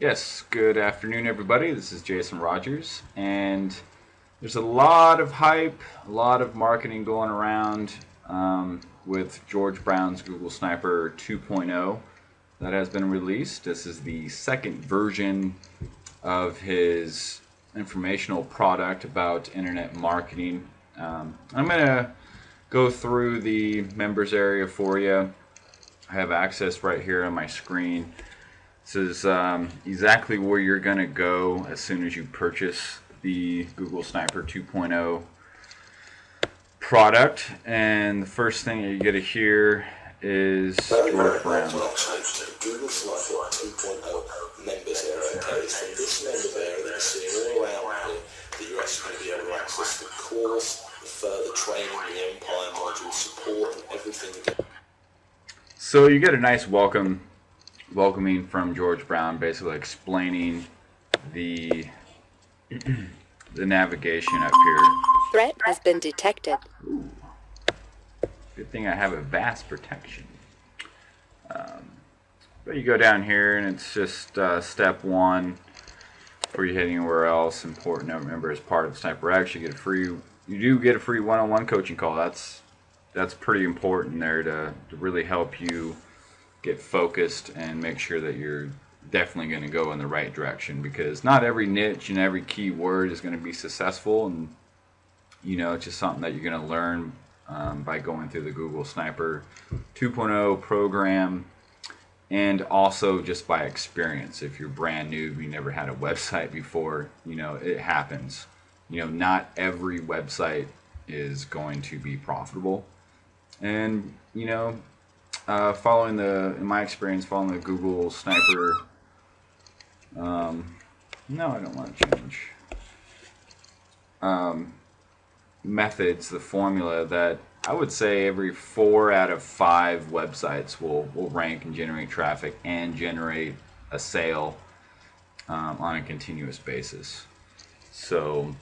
Yes, good afternoon, everybody. This is Jason Rogers, and there's a lot of hype, a lot of marketing going around with George Brown's Google Sniper 2.0 that has been released. This is the second version of his informational product about internet marketing. I'm going to go through the members area for you. I have access right here on my screen. This is exactly where you're going to go as soon as you purchase the Google Sniper 2.0 product. And the first thing that you get to hear is George Brown. Google Sniper 2.0 members area. It's from this members area that you're seeing all around here that you're actually going to be able to access the course, the further training, the Empire module support, and everything. So you get a nice welcoming from George Brown, basically explaining the the navigation up here. Threat has been detected. Ooh. Good thing I have a vast protection. But you go down here and it's just step one before you head anywhere else. Important to remember, as part of Sniper X, you do get a free one-on-one coaching call. That's pretty important there to really help you get focused and make sure that you're definitely going to go in the right direction, because not every niche and every keyword is going to be successful, and it's just something that you're going to learn by going through the Google Sniper 2.0 program, and also just by experience. If you're brand new, you never had a website before, it happens. Not every website is going to be profitable, and in my experience, following the Google Sniper, no, I don't want to change methods, the formula, that I would say every 4 out of 5 websites will rank and generate traffic and generate a sale on a continuous basis. So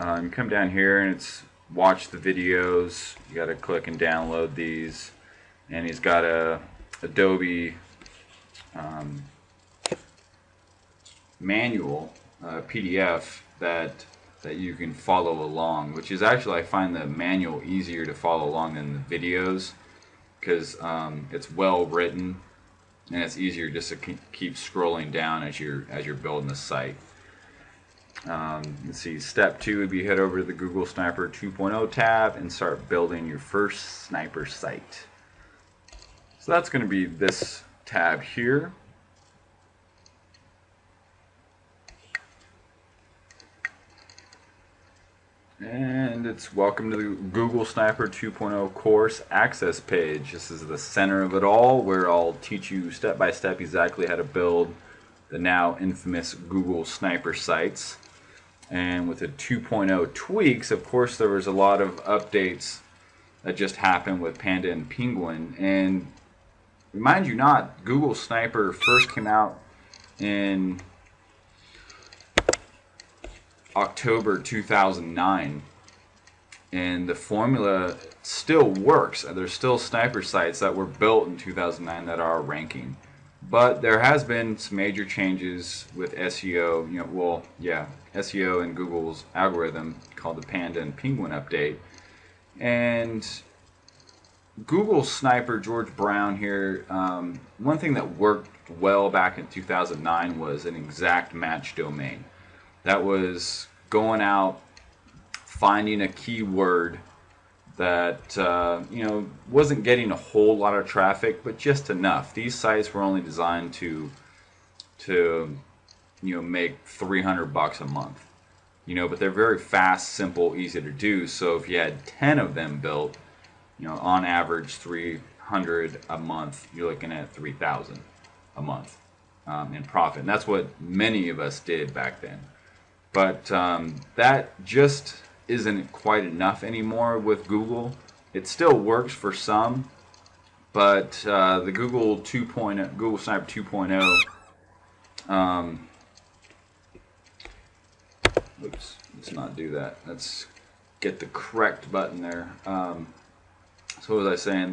you come down here and it's watch the videos. You got to click and download these, and he's got a Adobe manual PDF that you can follow along, which is actually, I find the manual easier to follow along than the videos, because it's well written and it's easier just to keep scrolling down as you're building the site. Let's see, step 2 would be head over to the Google Sniper 2.0 tab and start building your first sniper site. So that's going to be this tab here. And it's welcome to the Google Sniper 2.0 course access page. This is the center of it all, where I'll teach you step by step exactly how to build the now infamous Google Sniper sites. And with the 2.0 tweaks, of course, there was a lot of updates that just happened with Panda and Penguin. And remind you not, Google Sniper first came out in October 2009, and the formula still works. There's still sniper sites that were built in 2009 that are ranking, but there has been some major changes with SEO. SEO and Google's algorithm called the Panda and Penguin update, and Google Sniper George Brown here. One thing that worked well back in 2009 was an exact match domain. That was going out, finding a keyword that wasn't getting a whole lot of traffic, but just enough. These sites were only designed to make $300 a month, but they're very fast, simple, easy to do. So if you had 10 of them built, on average 300 a month, you're looking at 3,000 a month in profit. And that's what many of us did back then. But that just isn't quite enough anymore with Google. It still works for some, but the Google Sniper 2.0, oops, let's not do that. Let's get the correct button there. So what was I saying?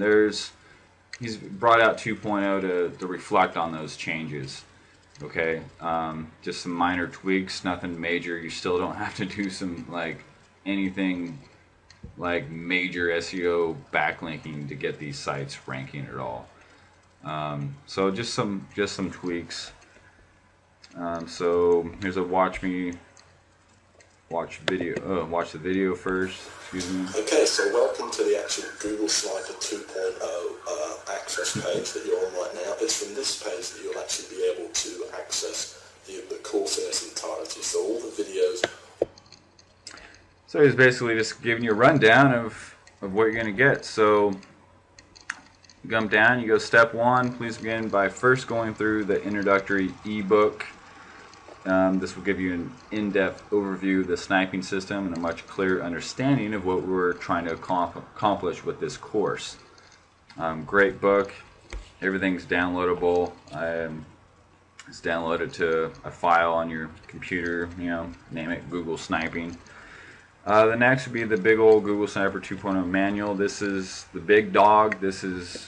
He's brought out 2.0 to reflect on those changes. Okay, just some minor tweaks, nothing major. You still don't have to do some like anything like major SEO backlinking to get these sites ranking at all. So just some tweaks. So here's a watch the video first. Excuse me. Okay, so welcome to the actual Google Sniper 2.0 access page that you're on right now. It's from this page that you'll actually be able to access the course in its entirety. So all the videos. So he's basically just giving you a rundown of what you're going to get. So you come down, you go step 1. Please begin by first going through the introductory ebook. This will give you an in-depth overview of the sniping system and a much clearer understanding of what we're trying to accomplish with this course. Great book. Everything's downloadable. It's downloaded to a file on your computer, name it Google Sniping. The next would be the big old Google Sniper 2.0 manual. This is the big dog. This is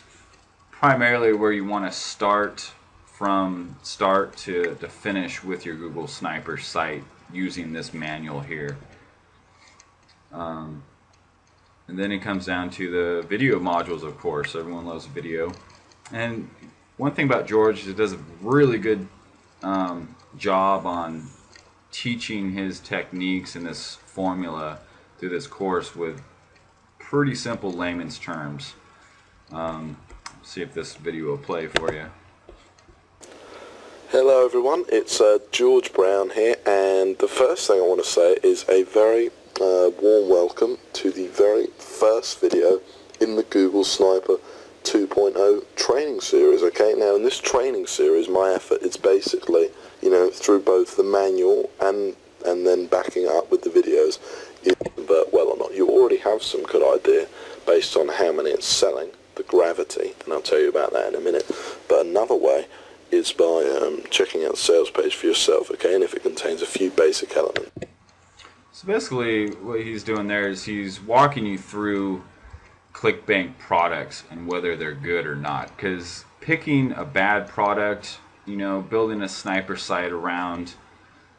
primarily where you want to start from start to finish with your Google Sniper site using this manual here. And then it comes down to the video modules, of course. Everyone loves video. And one thing about George is he does a really good job on teaching his techniques and this formula through this course with pretty simple layman's terms. See if this video will play for you. Hello everyone, it's George Brown here, and the first thing I want to say is a very warm welcome to the very first video in the Google Sniper 2.0 training series. Okay, now in this training series my effort is basically, through both the manual and then backing it up with the videos, if it convert well or not. You already have some good idea based on how many it's selling, the gravity, and I'll tell you about that in a minute. But another way is by checking out the sales page for yourself, okay, and if it contains a few basic elements. So basically what he's doing there is he's walking you through ClickBank products and whether they're good or not, because picking a bad product, building a sniper site around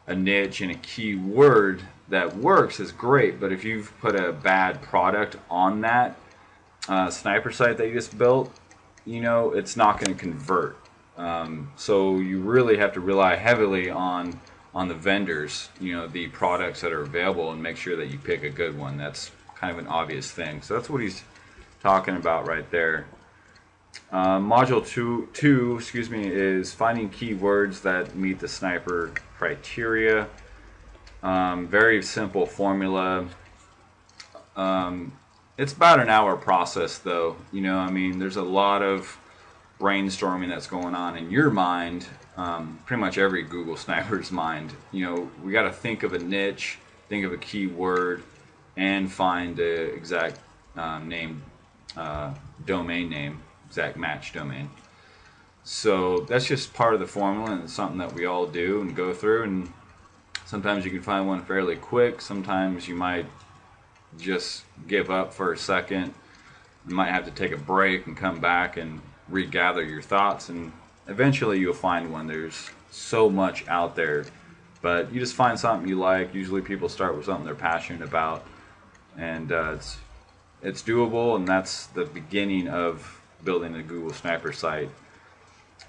a niche and a keyword that works is great, but if you've put a bad product on that sniper site that you just built, it's not going to convert. So you really have to rely heavily on the vendors, the products that are available, and make sure that you pick a good one. That's kind of an obvious thing. So that's what he's talking about right there. Module 2, is finding keywords that meet the sniper criteria. Very simple formula. It's about an hour process though. There's a lot of brainstorming that's going on in your mind, pretty much every Google Sniper's mind. We got to think of a niche, think of a keyword, and find the exact domain name, exact match domain. So that's just part of the formula, and it's something that we all do and go through, and sometimes you can find one fairly quick, sometimes you might just give up for a second, you might have to take a break and come back and regather your thoughts, and eventually you'll find one. There's so much out there, but you just find something you like. Usually people start with something they're passionate about, and it's doable, and that's the beginning of building a Google Sniper site.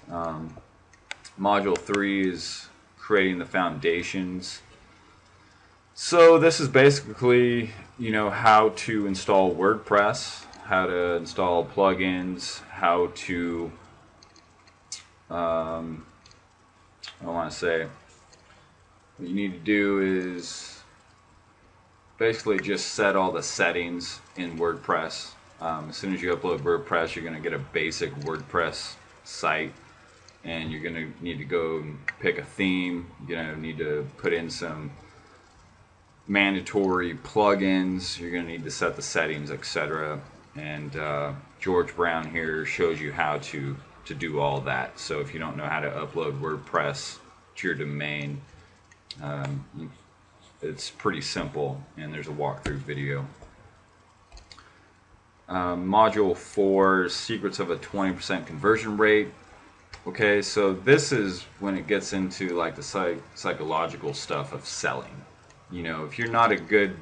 Module 3 is creating the foundations. So this is basically, how to install WordPress, how to install plugins, how to, what you need to do is basically just set all the settings in WordPress. As soon as you upload WordPress, you're going to get a basic WordPress site, and you're going to need to go and pick a theme. You're going to need to put in some mandatory plugins. You're going to need to set the settings, etc. And George Brown here shows you how to do all that. So if you don't know how to upload WordPress to your domain, it's pretty simple, and there's a walkthrough video. Module 4 is secrets of a 20% conversion rate. Okay, so this is when it gets into like the psychological stuff of selling. You know, if you're not a good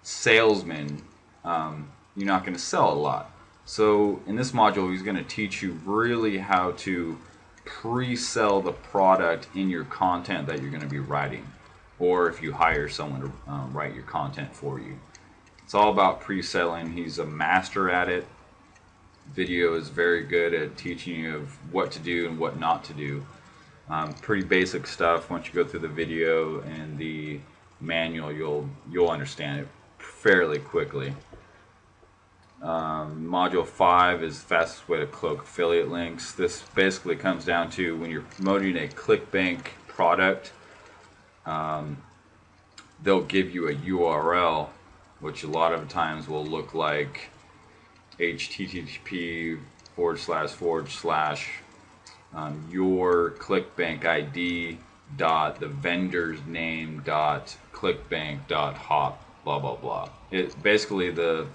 salesman, you're not going to sell a lot. So in this module, he's going to teach you really how to pre-sell the product in your content that you're going to be writing, or if you hire someone to write your content for you. It's all about pre-selling. He's a master at it. Video is very good at teaching you of what to do and what not to do. Pretty basic stuff. Once you go through the video and the manual, you'll understand it fairly quickly. Module 5 is the fastest way to cloak affiliate links. This basically comes down to when you're promoting a ClickBank product, they'll give you a URL, which a lot of times will look like http / your ClickBank ID dot the vendor's name dot clickbank dot hop blah blah blah. It basically the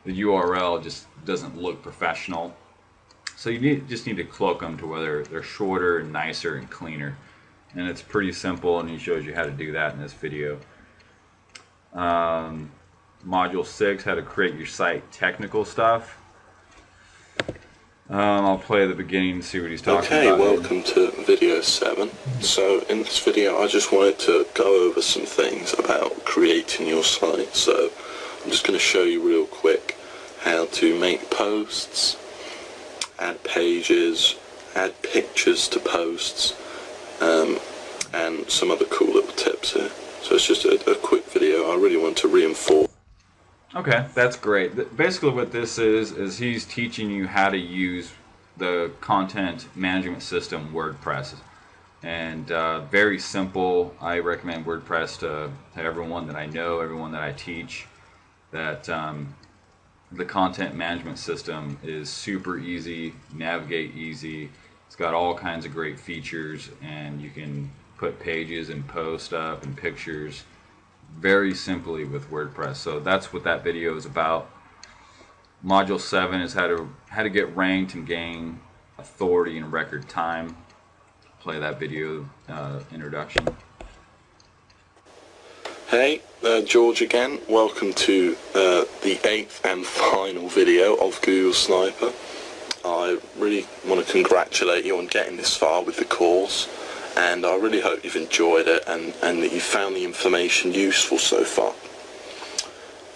URL just doesn't look professional, so you just need to cloak them to where they're shorter and nicer and cleaner, and it's pretty simple, and he shows you how to do that in this video. Module 6, how to create your site technical stuff. I'll play the beginning and see what he's talking about. Okay, welcome to video 7. So in this video I just wanted to go over some things about creating your site. So I'm just going to show you real quick how to make posts, add pages, add pictures to posts, and some other cool little tips here. So it's just a quick video. I really want to reinforce. Okay, that's great. Basically what this is he's teaching you how to use the content management system WordPress. And very simple. I recommend WordPress to everyone that I know, everyone that I teach, that the content management system is super easy, navigate easy. It's got all kinds of great features, and you can put pages and post up and pictures very simply with WordPress. So that's what that video is about. Module 7 is how to get ranked and gain authority in record time. Play that video introduction. Hey, George again. Welcome to the 8th and final video of Google Sniper. I really want to congratulate you on getting this far with the course, and I really hope you've enjoyed it and that you found the information useful so far.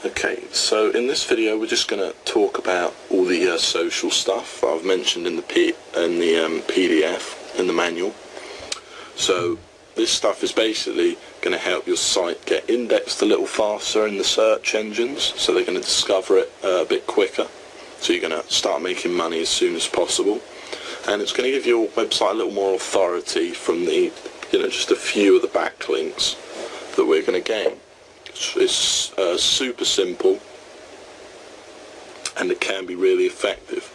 Okay, so in this video we're just going to talk about all the social stuff I've mentioned in the PDF, in the manual. So this stuff is basically going to help your site get indexed a little faster in the search engines, so they're going to discover it a bit quicker. So you're going to start making money as soon as possible. And it's going to give your website a little more authority from the, just a few of the backlinks that we're going to gain. It's super simple, and it can be really effective.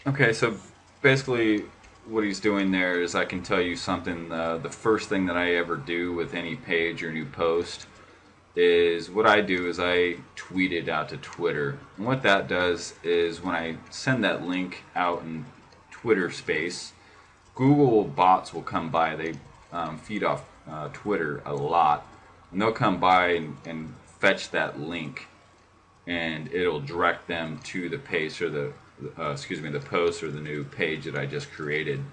Okay, so basically what he's doing there is, I can tell you something, the first thing that I ever do with any page or new post is, what I do is I tweet it out to Twitter. And what that does is, when I send that link out in Twitter space, Google bots will come by. They feed off Twitter a lot, and they'll come by and fetch that link, and it'll direct them to the page or the post or the new page that I just created,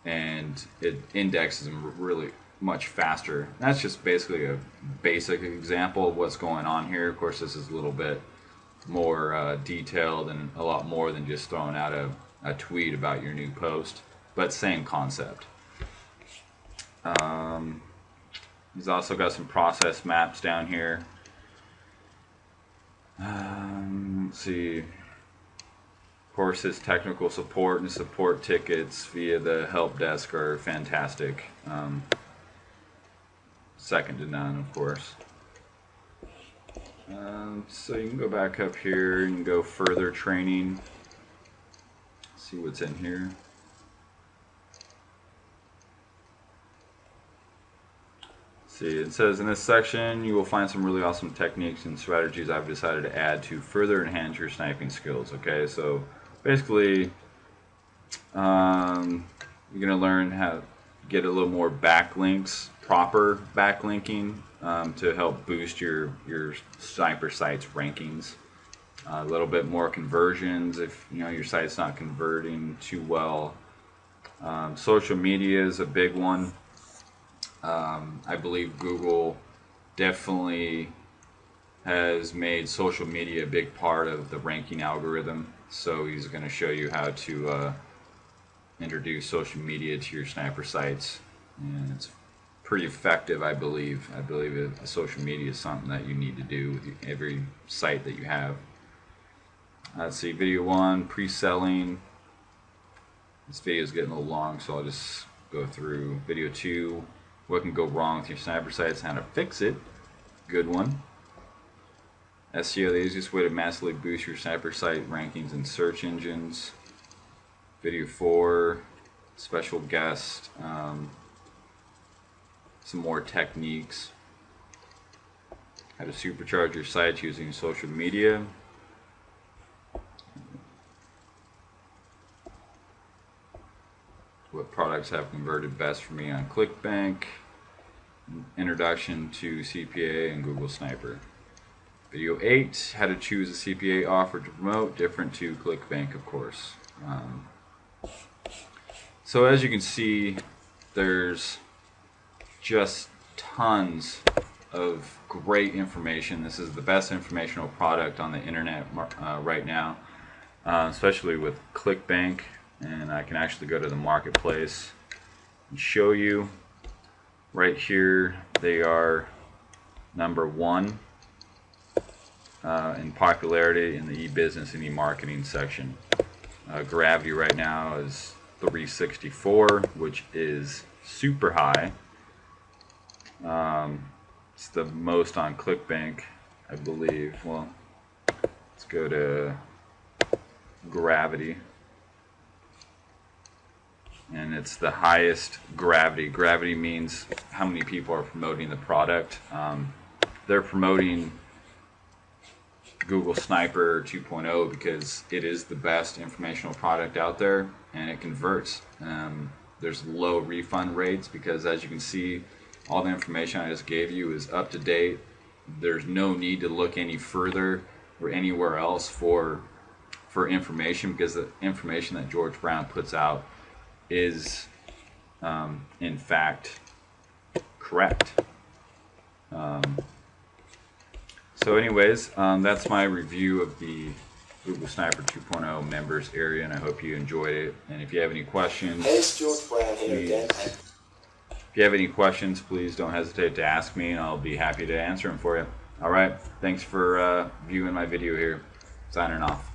and it indexes them really much faster. That's just basically a basic example of what's going on here. Of course, this is a little bit more detailed and a lot more than just throwing out a tweet about your new post, but same concept. He's also got some process maps down here. Let's see. Of course, his technical support and support tickets via the help desk are fantastic. Second to none, of course. So you can go back up here and go further training. See what's in here. See, it says in this section you will find some really awesome techniques and strategies I've decided to add to further enhance your sniping skills. Okay, so basically You're going to learn how to get a little more backlinks, proper backlinking, to help boost your sniper site's rankings. A little bit more conversions if your site's not converting too well. Social media is a big one. I believe Google definitely has made social media a big part of the ranking algorithm. So he's going to show you how to introduce social media to your sniper sites, and it's pretty effective, I believe. I believe social media is something that you need to do with every site that you have. Let's see, video 1, pre-selling. This video is getting a little long, so I'll just go through. Video 2, what can go wrong with your sniper sites, how to fix it. Good one. SEO, the easiest way to massively boost your sniper site rankings in search engines. Video 4, special guest, some more techniques. How to supercharge your sites using social media. What products have converted best for me on ClickBank. Introduction to CPA and Google Sniper. Video 8, how to choose a CPA offer to promote, different to ClickBank, of course. So as you can see, there's just tons of great information. This is the best informational product on the internet right now, especially with ClickBank. And I can actually go to the marketplace and show you. Right here, they are number 1 in popularity in the e-business and e-marketing section. Gravity right now is 364, which is super high. It's the most on ClickBank, I believe. Well, let's go to Gravity. And it's the highest gravity. Gravity means how many people are promoting the product. They're promoting Google Sniper 2.0 because it is the best informational product out there, and it converts. There's low refund rates because, as you can see, all the information I just gave you is up to date. There's no need to look any further or anywhere else for information, because the information that George Brown puts out is in fact correct. So anyways, that's my review of the Google Sniper 2.0 members area, and I hope you enjoyed it. And if you have any questions, Hey, it's George Brown here again. if you have any questions, please don't hesitate to ask me, and I'll be happy to answer them for you. Alright, thanks for viewing my video here. Signing off.